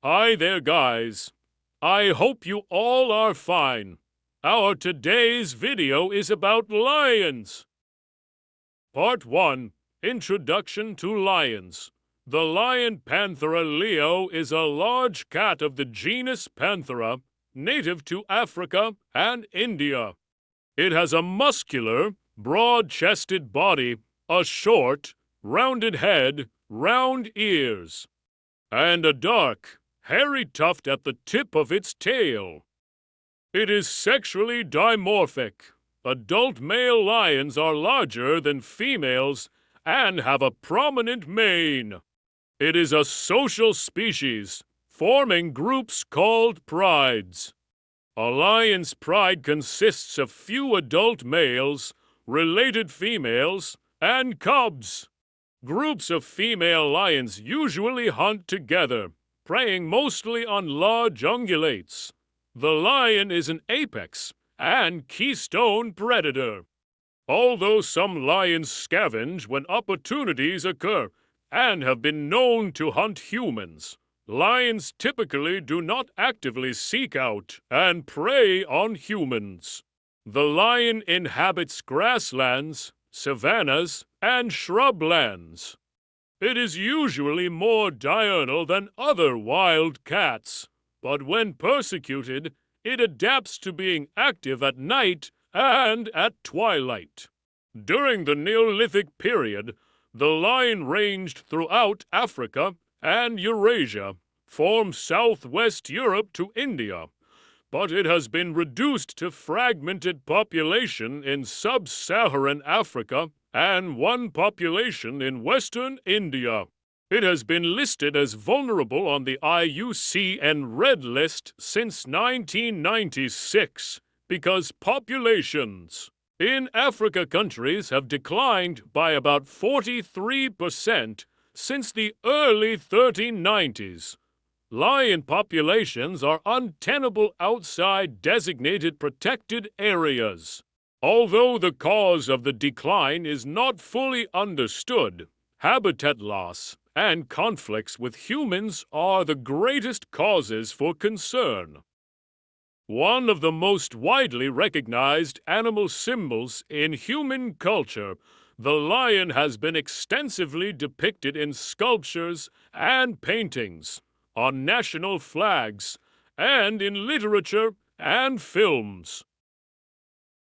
Hi there, guys. I hope you all are fine. Our today's video is about lions. Part 1. Introduction to lions. The lion Panthera leo is a large cat of the genus Panthera, native to Africa and India. It has a muscular, broad-chested body, a short, rounded head, round ears, and a dark, hairy tuft at the tip of its tail. It is sexually dimorphic. Adult male lions are larger than females and have a prominent mane. It is a social species, forming groups called prides. A lion's pride consists of few adult males, related females, and cubs. Groups of female lions usually hunt together, preying mostly on large ungulates. The lion is an apex and keystone predator. Although some lions scavenge when opportunities occur and have been known to hunt humans, lions typically do not actively seek out and prey on humans. The lion inhabits grasslands, savannas, and shrublands. It is usually more diurnal than other wild cats, but when persecuted, it adapts to being active at night and at twilight. During the Neolithic period, the lion ranged throughout Africa and Eurasia, from southwest Europe to India, but it has been reduced to fragmented population in sub-Saharan Africa and one population in western India. It has been listed as vulnerable on the IUCN Red List since 1996 because populations in Africa countries have declined by about 43% since the early 1390s. Lion populations are untenable outside designated protected areas. Although the cause of the decline is not fully understood, habitat loss and conflicts with humans are the greatest causes for concern. One of the most widely recognized animal symbols in human culture, the lion has been extensively depicted in sculptures and paintings, on national flags, and in literature and films.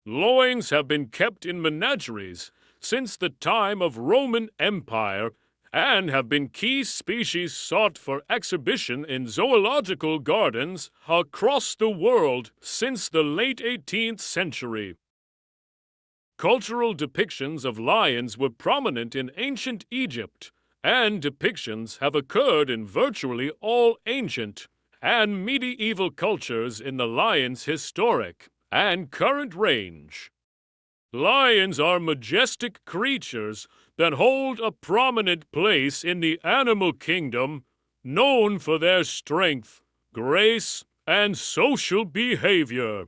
Lions have been kept in menageries since the time of Roman Empire and have been key species sought for exhibition in zoological gardens across the world since the late 18th century. Cultural depictions of lions were prominent in ancient Egypt, and depictions have occurred in virtually all ancient and medieval cultures in the lion's historic and current range. Lions are majestic creatures that hold a prominent place in the animal kingdom, known for their strength, grace, and social behavior.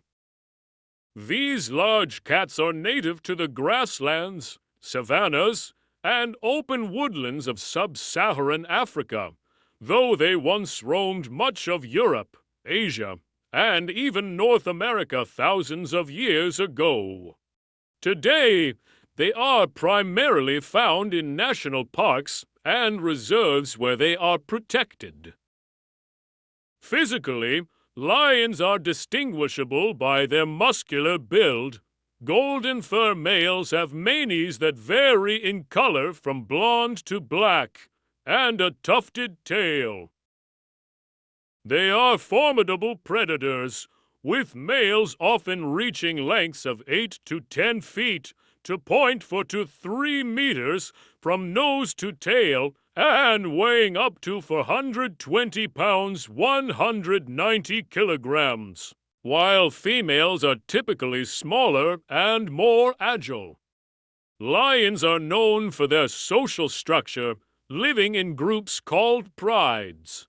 These large cats are native to the grasslands, savannas, and open woodlands of sub-Saharan Africa, though they once roamed much of Europe, Asia, and even North America thousands of years ago. Today, they are primarily found in national parks and reserves where they are protected. Physically, lions are distinguishable by their muscular build. Golden fur males have manes that vary in color from blonde to black, and a tufted tail. They are formidable predators, with males often reaching lengths of 8 to 10 feet to 0.4 to 3 meters from nose to tail and weighing up to 420 pounds 190 kilograms, while females are typically smaller and more agile. Lions are known for their social structure, living in groups called prides.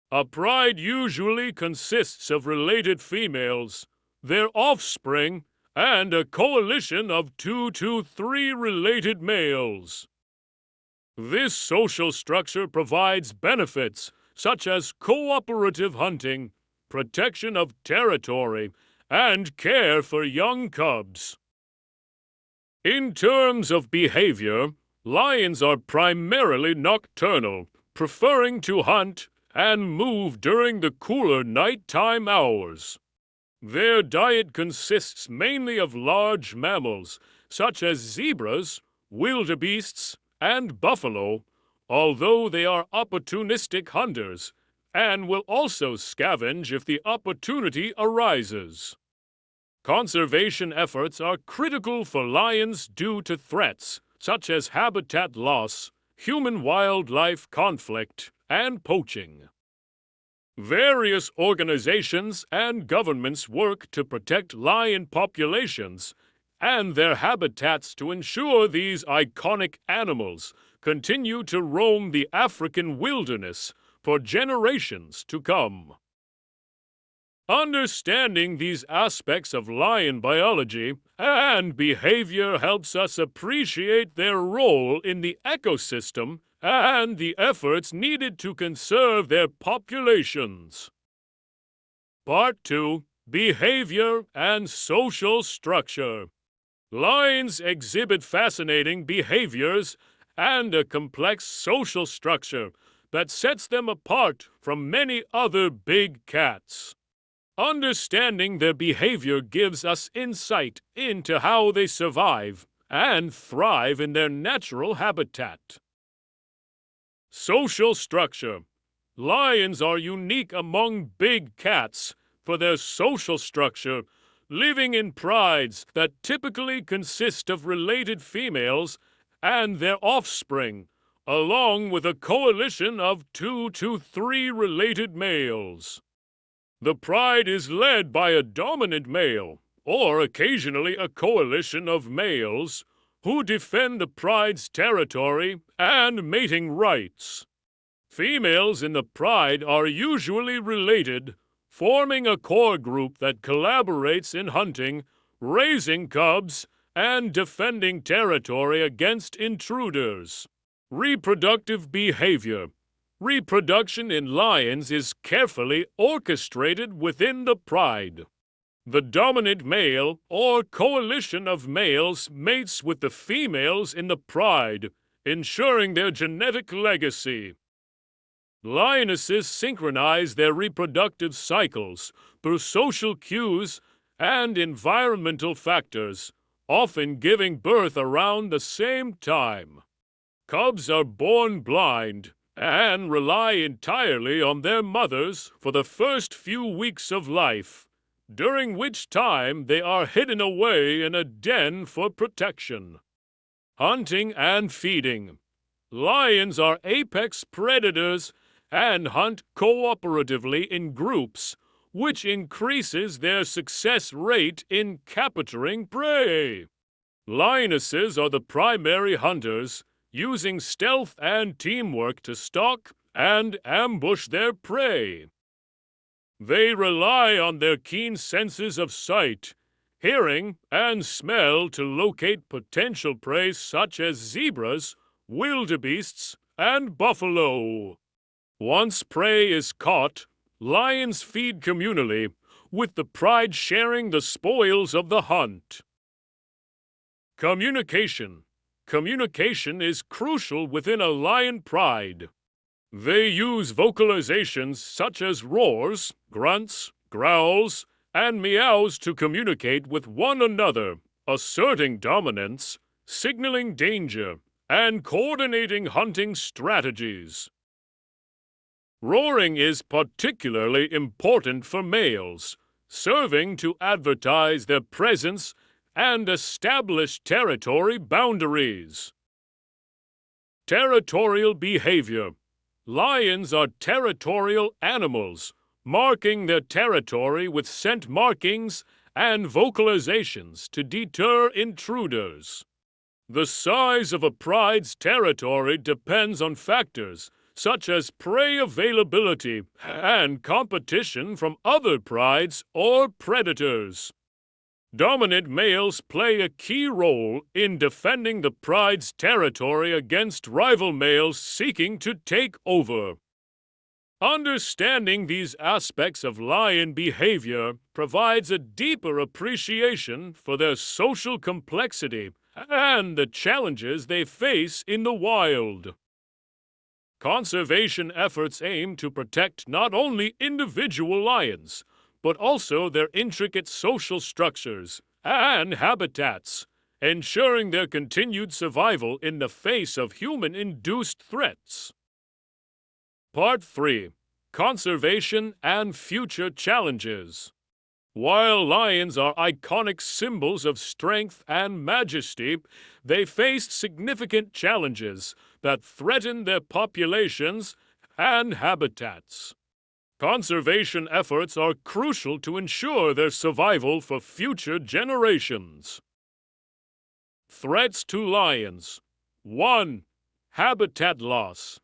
A pride usually consists of related females, their offspring, and a coalition of 2 to 3 related males. This social structure provides benefits such as cooperative hunting, protection of territory, and care for young cubs. In terms of behavior, lions are primarily nocturnal, preferring to hunt and move during the cooler nighttime hours. Their diet consists mainly of large mammals, such as zebras, wildebeests, and buffalo, although they are opportunistic hunters and will also scavenge if the opportunity arises. Conservation efforts are critical for lions due to threats such as habitat loss, human-wildlife conflict, and poaching. Various organizations and governments work to protect lion populations and their habitats to ensure these iconic animals continue to roam the African wilderness for generations to come. Understanding these aspects of lion biology and behavior helps us appreciate their role in the ecosystem and the efforts needed to conserve their populations. Part 2: Behavior and Social Structure. Lions exhibit fascinating behaviors and a complex social structure that sets them apart from many other big cats. Understanding their behavior gives us insight into how they survive and thrive in their natural habitat. Social structure. Lions are unique among big cats for their social structure, living in prides that typically consist of related females and their offspring, along with a coalition of 2 to 3 related males. The pride is led by a dominant male, or occasionally a coalition of males, who defend the pride's territory and mating rights. Females in the pride are usually related, forming a core group that collaborates in hunting, raising cubs, and defending territory against intruders. Reproductive behavior. Reproduction in lions is carefully orchestrated within the pride. The dominant male or coalition of males mates with the females in the pride, ensuring their genetic legacy. Lionesses synchronize their reproductive cycles through social cues and environmental factors, often giving birth around the same time. Cubs are born blind and rely entirely on their mothers for the first few weeks of life, during which time they are hidden away in a den for protection. Hunting and feeding. Lions are apex predators and hunt cooperatively in groups, which increases their success rate in capturing prey. Lionesses are the primary hunters, using stealth and teamwork to stalk and ambush their prey. They rely on their keen senses of sight, hearing, and smell to locate potential prey such as zebras, wildebeests, and buffalo. Once prey is caught, lions feed communally, with the pride sharing the spoils of the hunt. Communication. Communication is crucial within a lion pride. They use vocalizations such as roars, grunts, growls, and meows to communicate with one another, asserting dominance, signaling danger, and coordinating hunting strategies. Roaring is particularly important for males, serving to advertise their presence and establish territory boundaries. Territorial behavior. Lions are territorial animals, marking their territory with scent markings and vocalizations to deter intruders. The size of a pride's territory depends on factors such as prey availability and competition from other prides or predators. Dominant males play a key role in defending the pride's territory against rival males seeking to take over. Understanding these aspects of lion behavior provides a deeper appreciation for their social complexity and the challenges they face in the wild. Conservation efforts aim to protect not only individual lions, but also their intricate social structures and habitats, ensuring their continued survival in the face of human-induced threats. Part 3. Conservation and Future Challenges. While lions are iconic symbols of strength and majesty, they face significant challenges that threaten their populations and habitats. Conservation efforts are crucial to ensure their survival for future generations. Threats to lions. 1. Habitat loss.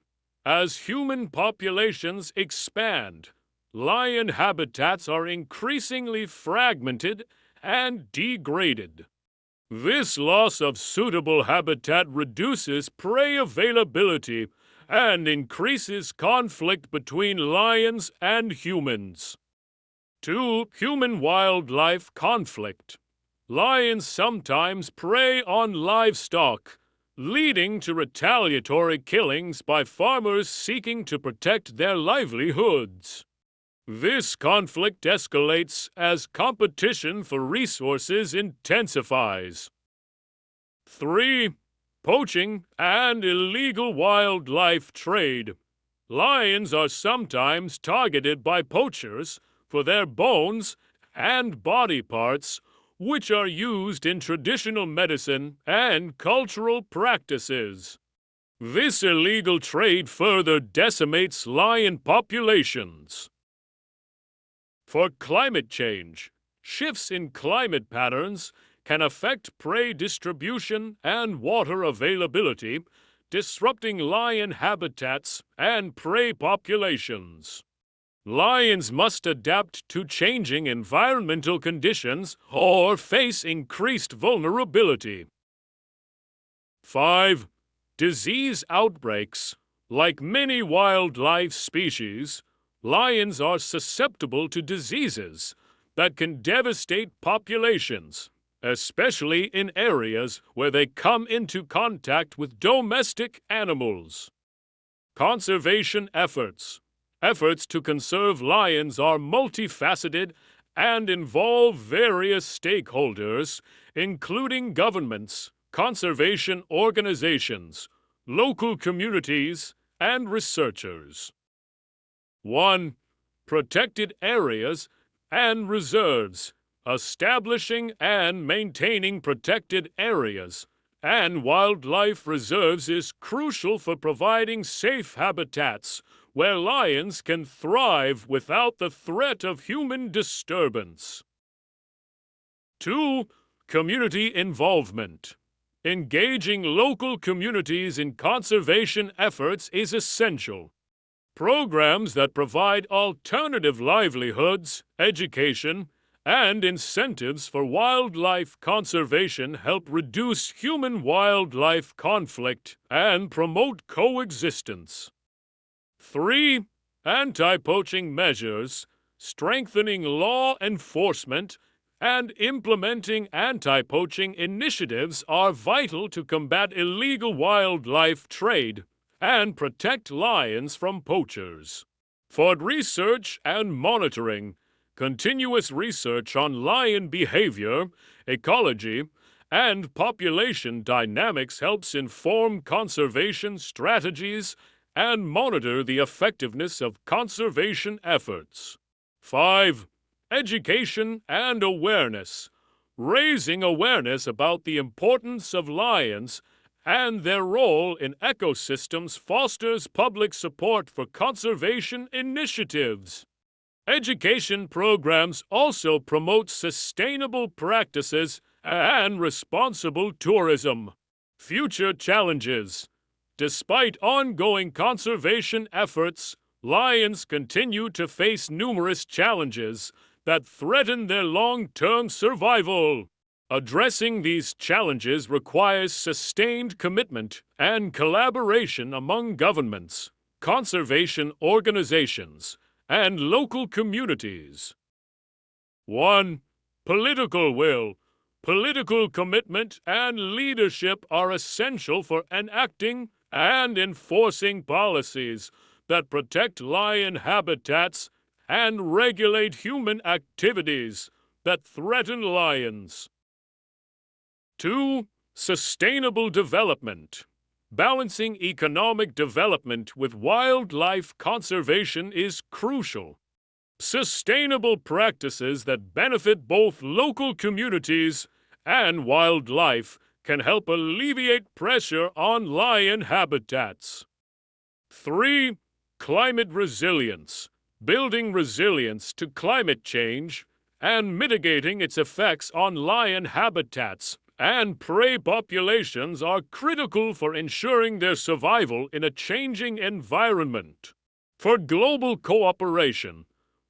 As human populations expand, lion habitats are increasingly fragmented and degraded. This loss of suitable habitat reduces prey availability and increases conflict between lions and humans. 2. Human-wildlife conflict. Lions sometimes prey on livestock, leading to retaliatory killings by farmers seeking to protect their livelihoods. This conflict escalates as competition for resources intensifies. 3. Poaching and illegal wildlife trade. Lions are sometimes targeted by poachers for their bones and body parts, which are used in traditional medicine and cultural practices. This illegal trade further decimates lion populations. For climate change, shifts in climate patterns can affect prey distribution and water availability, disrupting lion habitats and prey populations. Lions must adapt to changing environmental conditions or face increased vulnerability. 5. Disease outbreaks. Like many wildlife species, lions are susceptible to diseases that can devastate populations, especially in areas where they come into contact with domestic animals. Conservation efforts. Efforts to conserve lions are multifaceted and involve various stakeholders, including governments, conservation organizations, local communities, and researchers. 1. Protected areas and reserves. Establishing and maintaining protected areas and wildlife reserves is crucial for providing safe habitats where lions can thrive without the threat of human disturbance. 2. Community involvement. Engaging local communities in conservation efforts is essential. Programs that provide alternative livelihoods, education, and incentives for wildlife conservation help reduce human-wildlife conflict and promote coexistence. 3. Anti-poaching measures. Strengthening law enforcement and implementing anti-poaching initiatives are vital to combat illegal wildlife trade and protect lions from poachers. For research and monitoring, continuous research on lion behavior, ecology, and population dynamics helps inform conservation strategies and monitor the effectiveness of conservation efforts. 5. Education and awareness. Raising awareness about the importance of lions and their role in ecosystems fosters public support for conservation initiatives. Education programs also promote sustainable practices and responsible tourism. Future challenges. Despite ongoing conservation efforts, lions continue to face numerous challenges that threaten their long-term survival. Addressing these challenges requires sustained commitment and collaboration among governments, conservation organizations, and local communities. 1. Political will. Political commitment and leadership are essential for enacting and enforcing policies that protect lion habitats and regulate human activities that threaten lions. 2. Sustainable development. Balancing economic development with wildlife conservation is crucial. Sustainable practices that benefit both local communities and wildlife can help alleviate pressure on lion habitats. 3. Climate resilience. Building resilience to climate change and mitigating its effects on lion habitats and prey populations are critical for ensuring their survival in a changing environment. For global cooperation,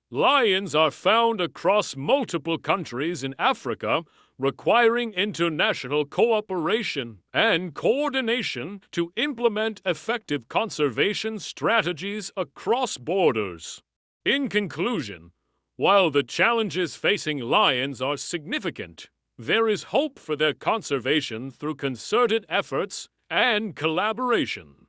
lions are found across multiple countries in Africa, requiring international cooperation and coordination to implement effective conservation strategies across borders. In conclusion, while the challenges facing lions are significant, there is hope for their conservation through concerted efforts and collaboration.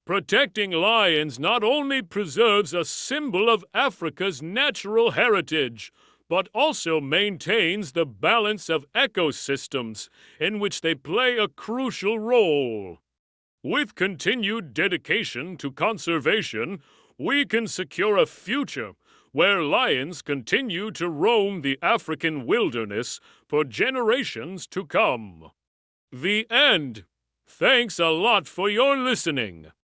Protecting lions not only preserves a symbol of Africa's natural heritage, but also maintains the balance of ecosystems in which they play a crucial role. With continued dedication to conservation, we can secure a future where lions continue to roam the African wilderness for generations to come. The end. Thanks a lot for your listening.